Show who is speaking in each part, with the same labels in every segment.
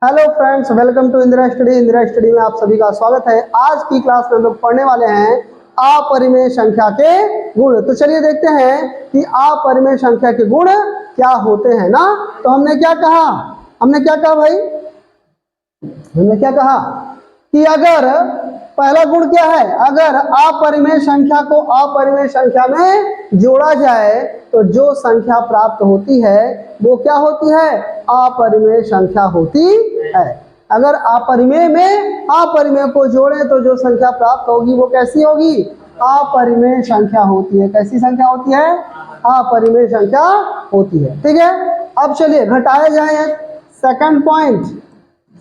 Speaker 1: Hello friends, welcome to Indira study. Indira study में आप सभी का स्वागत है। आज की क्लास में हम लोग पढ़ने वाले हैं अपरिमेय संख्या के गुण। तो चलिए देखते हैं कि अपरिमेय संख्या के गुण क्या होते हैं ना। तो हमने क्या कहा भाई, हमने क्या कहा कि अगर पहला गुण क्या है, अगर अपरिमेय संख्या को अपरिमेय संख्या में जोड़ा जाए तो जो संख्या प्राप्त होती है वो क्या होती है, अपरिमेय संख्या होती है। अगर अपरिमेय में अपरिमेय को जोड़ें तो जो संख्या प्राप्त होगी वो कैसी होगी, अपरिमेय संख्या होती है। कैसी संख्या होती है, अपरिमेय संख्या होती है। ठीक है, अब चलिए घटाया जाए सेकंड पॉइंट।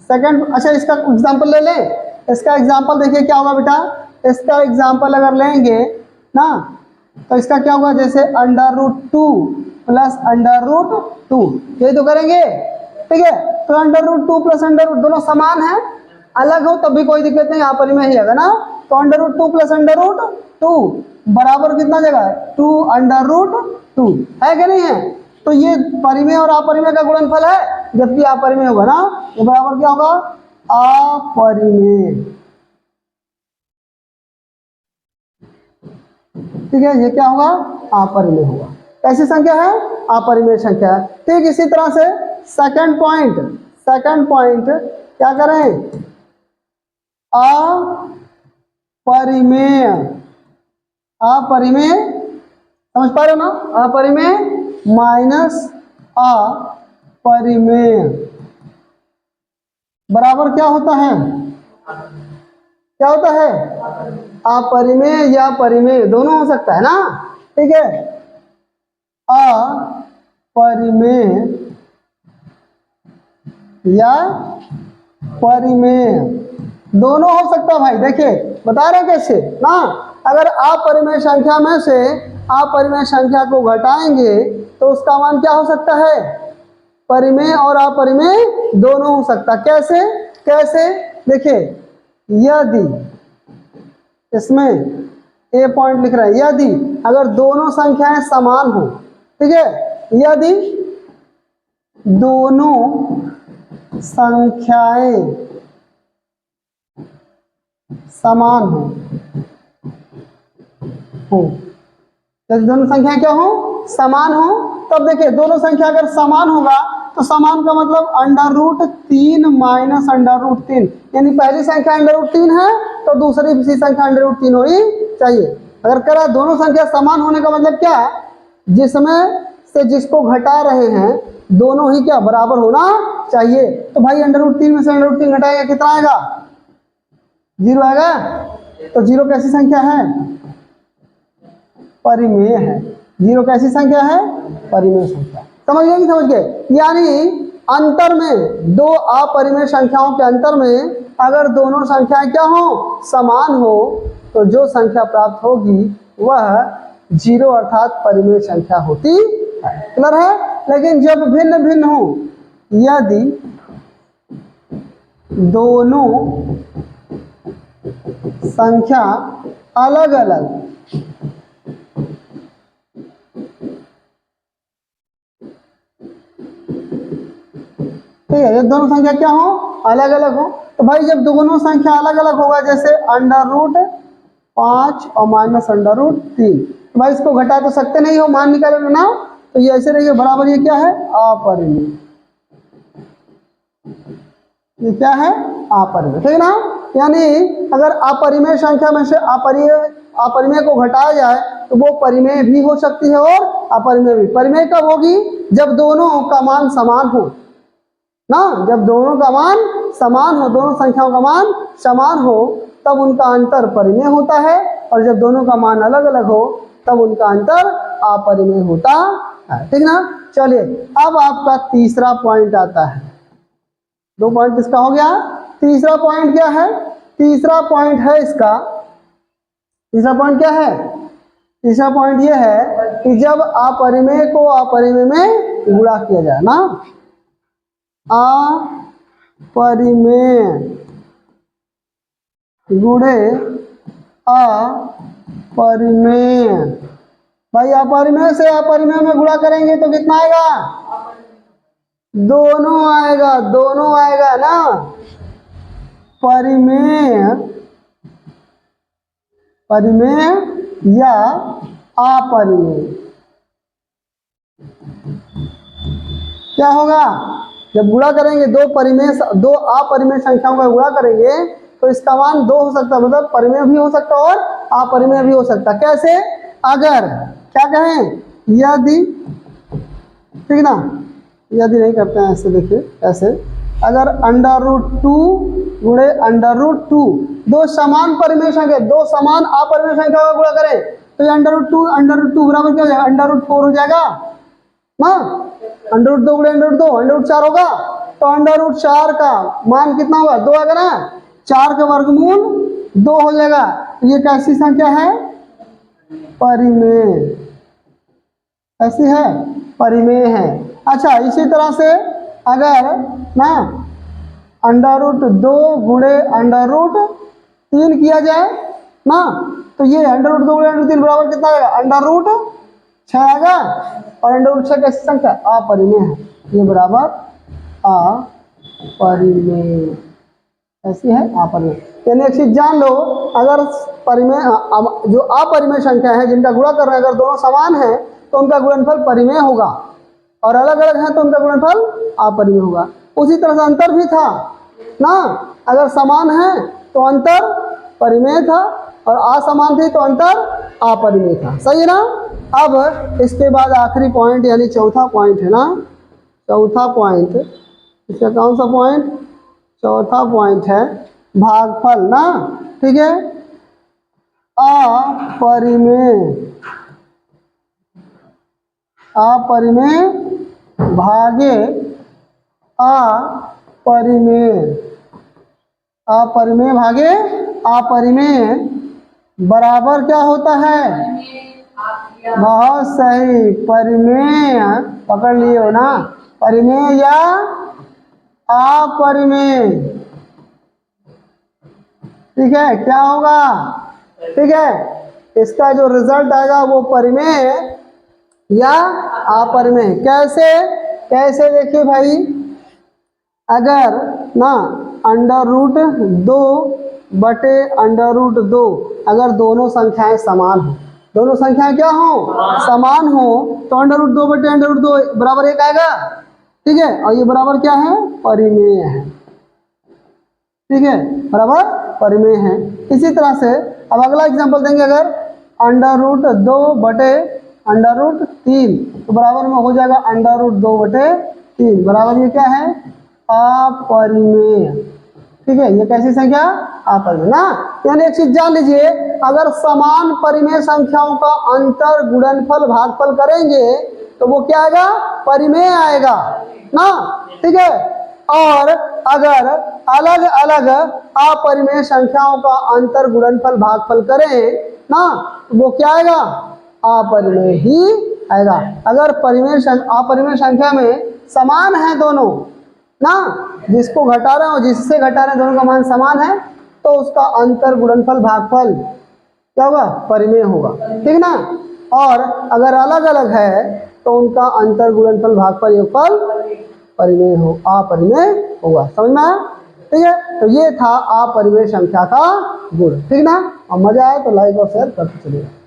Speaker 1: अच्छा इसका एग्जांपल ले लें। इसका एग्जांपल देखिए क्या होगा बेटा, इसका एग्जांपल अगर लेंगे ना तो इसका क्या होगा, जैसे √2 प्लस √2, यही तो करेंगे। ठीक है, तो √2 प्लस √2 दोनों समान है, अलग हो तब भी कोई दिक्कत नहीं, यहाँ पर में ही है ना। तो √2 प्लस √2 बराबर कितना जगह है, 2√2 है कि नहीं है। तो ये परिमेय और अपरिमेय का गुणनफल है, जबकि अपरिमेय होगा ना ये बराबर क्या होगा, अपरिमेय। ठीक है, ये क्या होगा, अपरिमेय होगा। कैसी संख्या है, अपरिमेय संख्या है। ठीक इसी तरह से सेकंड पॉइंट क्या करें, अपरिमेय समझ पा रहे हो ना, अपरिमेय माइनस अपरिमेय बराबर क्या होता है, अपरिमेय या परिमेय दोनों हो सकता है ना। ठीक है, अपरिमेय या परिमेय दोनों हो सकता है भाई। देखिए बता रहे कैसे ना, अगर अपरिमेय संख्या में से अपरिमेय संख्या को घटाएंगे तो उसका मान क्या हो सकता है, परिमेय और अपरिमेय दोनों हो सकता। कैसे देखिए, यदि इसमें ए पॉइंट लिख रहा है, यदि अगर दोनों संख्याएं समान हो। ठीक है, यदि दोनों संख्याएं समान हो, यदि दोनों संख्याएं क्या हो, समान हो, तब देखिए दोनों संख्या अगर समान होगा तो समान का मतलब √3 माइनस √3, यानी पहली संख्या √3 है तो दूसरी भी संख्या √3 होनी चाहिए। अगर करा दोनों संख्या समान होने का मतलब क्या, जिसमें से जिसको घटा रहे हैं दोनों ही क्या बराबर होना चाहिए। तो भाई √3 में से √3 घटाएगा कितना आएगा, 0 आएगा। तो 0 कैसी संख्या है, परिमेय है। 0 कैसी संख्या है, परिमेय संख्या। समझ गए, नहीं समझ गए। यानी अंतर में, दो अपरिमेय संख्याओं के अंतर में अगर दोनों संख्याएं क्या हो, समान हो, तो जो संख्या प्राप्त होगी वह 0 अर्थात परिमेय संख्या होती है। क्लियर है। लेकिन जब भिन्न भिन्न हो, यदि दोनों संख्या अलग अलग ठीक है, ये दोनों संख्या क्या हो, अलग अलग हो, तो भाई जब दोनों संख्या अलग अलग होगा, जैसे √5 और माइनस √3, तो भाई इसको घटा तो सकते नहीं हो, मान निकालोगे ना, तो ये ऐसे रहेगा बराबर। ये क्या है, अपरिमेय। ये क्या है, अपरिमेय। ठीक है ना। यानी अगर अपरिमेय संख्या में से अपरिमेय को घटाया जाए तो वो परिमेय भी हो सकती है और अपरिमेय भी। परिमेय कब होगी, जब दोनों का मान समान हो ना, जब दोनों का मान समान हो, दोनों संख्याओं का मान समान हो, तब उनका अंतर परिमेय होता है, और जब दोनों का मान अलग अलग हो तब उनका अंतर अपरिमेय होता है। ठीक ना। चलिए अब आपका तीसरा पॉइंट आता है। 2 पॉइंट इसका हो गया। तीसरा पॉइंट क्या है, तीसरा पॉइंट है इसका, तीसरा पॉइंट क्या है, तीसरा पॉइंट ये है कि जब अपरिमेय को अपरिमेय में गुणा किया जाए ना, अपरिमेय गुणे अपरिमेय। भाई अपरिमेय से अपरिमेय में गुणा करेंगे तो कितना आएगा, दोनों आएगा ना, परिमेय या अपरिमेय। क्या होगा, जब गुणा करेंगे दो अपरिमेय संख्याओं का गुणा करेंगे तो इसका मान 2 हो सकता है, मतलब परिमेय भी हो सकता है और अपरिमेय भी हो सकता है। कैसे, अगर क्या कहें, यदि, ठीक ना, यदि नहीं करते हैं ऐसे, देखिए ऐसे, अगर √2 गुणे √2 दो समान परिमेय संख्या, दो समान अपरिमेय संख्या का गुणा करें तो ये √2 बराबर क्या हो जाएगा, √4 हो जाएगा ना। √2 गुणे √2 √4 होगा, तो √4 का मान कितना होगा, 2 आएगा ना, 4 का वर्गमूल 2 हो जाएगा। ये कैसी संख्या है, परिमेय, ऐसी है, परिमेय है। अच्छा, इसी तरह से अगर ना √2 गुणे √3 किया जाए ना, तो ये √2 गुणे √3 बराबर कितना आएगा, √6 आएगा। और √6 कैसी संख्या, अपरिमेय है, ये बराबर अपरिमेय, ऐसी है अपरिमेय। यानी एक चीज जान लो, अगर परिमेय जो अपरिमेय संख्या है जिनका गुणा कर रहे हैं, अगर दोनों समान हैं तो उनका गुणनफल परिमेय होगा, और अलग अलग है तो उनका गुणनफल अपरिमेय होगा। उसी तरह से अंतर भी था ना, अगर समान है तो अंतर परिमेय था, और असमान थी तो अंतर अपरिमेय था। सही है ना। अब इसके बाद आखिरी पॉइंट यानी चौथा पॉइंट है ना, चौथा पॉइंट, इसका कौन सा पॉइंट, चौथा पॉइंट है भागफल ना। ठीक है, अपरिमेय भागे अपरिमेय भागे अपरिमेय बराबर क्या होता है, बहुत सही, परिमेय, पकड़ लिए हो ना, परिमेय या अपरिमेय। ठीक है, क्या होगा, ठीक है, इसका जो रिजल्ट आएगा वो परिमेय या अपरिमेय। कैसे, कैसे देखिए भाई, अगर ना √2 बटे √2, अगर दोनों संख्याएं समान हो, दोनों संख्याएं क्या हो, समान हो, तो √2 बटे √2 बराबर 1 आएगा। ठीक है, और ये बराबर क्या है, परिमेय है। ठीक है, बराबर परिमेय है। इसी तरह से अब अगला एग्जांपल देंगे, अगर √2 बटे √3 तो बराबर में हो जाएगा √2 बटे 3, बराबर ये क्या है, अपरिमेय। ठीक है, ये कैसी संख्या, अपरिमेय ना। यानी एक चीज जान लीजिए, अगर समान परिमेय संख्याओं का अंतर गुणनफल भागफल करेंगे तो वो क्या आएगा, परिमेय आएगा ना। ठीक है, और अगर अलग अलग अपरिमेय संख्याओं का अंतर गुणनफल भागफल करें ना, वो क्या आएगा, अपरिमेय ही आएगा। अगर अपरिमेय संख्या में समान है दोनों ना, जिसको घटा रहे हो जिससे घटा रहे हैं दोनों का मान समान है, तो उसका अंतर गुणनफल भागफल क्या होगा, परिमेय होगा। ठीक ना। और अगर अलग अलग है तो उनका अंतर गुणनफल भागफल योगफल परिमेय हो, अपरिमेय होगा। समझ में आया। ठीक है, तो ये था अपरिमेय संख्या का गुण। ठीक ना। और मजा आए तो लाइक और शेयर करते चलिए।